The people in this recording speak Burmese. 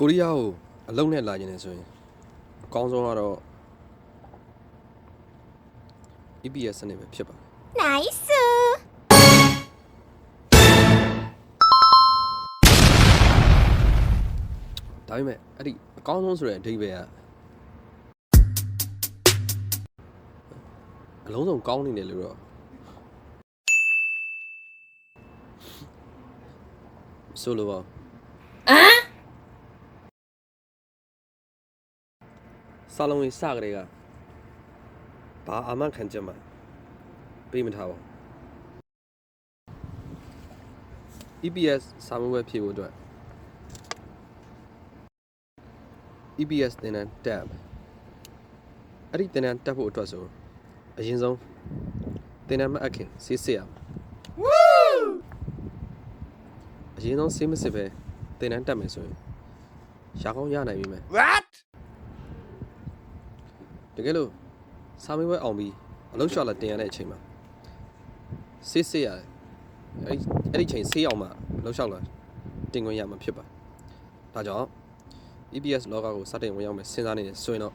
ကိုရီးယားကိုအလုံးနဲ့လာကျင်နေဆိုရင်အကောင်းဆုံးကတော့ EPS စနစ်ပဲဖြစ်ပါ Nice ဒါပေမဲ့အဲ့ဒီအကောင်းဆုံးဆိုတဲ့အဓိပ္ပာယ်ကအလုံးစုံကောင်းနေတယ်လို့တော့ဆိုလိုပါစာလုံးကြီးစကြတဲ့ကဘာအာမခံချက်မှပေးမထားပါဘူး EPS စာမွေးပွဲဖြည့်ဖို့အတွက် EPS သင်တန်းတက်အဲ့ဒီသင်တန်းတက်ဖို့အတွက်ဆိုအရင်ဆုံးသင်တန်းမအပ်ခင်ဆေးစစ်ရမယ်အရင်ဆုံးဆေးမစစ်ပဲသင်တန်းတက်မယ်ဆိုရင်ရကောင်းရနိုင်ပြီမယ် What တကယ်လို့စာမေးပွဲအောင်ပြီးအလုပ်လျှောက်လာတင်ရတဲ့အချိန်မှာဆေးစစ်ရတယ်အဲ့ဒီချိန်ဆေးအောင်မှအလုပ်လျှောက်လာတင်ခွင့်ရမှာဖြစ်ပါဒါကြောင့် EPS လောကကိုစတင်ဝင်ရောက်မယ်စဉ်းစားနေတယ်ဆိုရင်တော့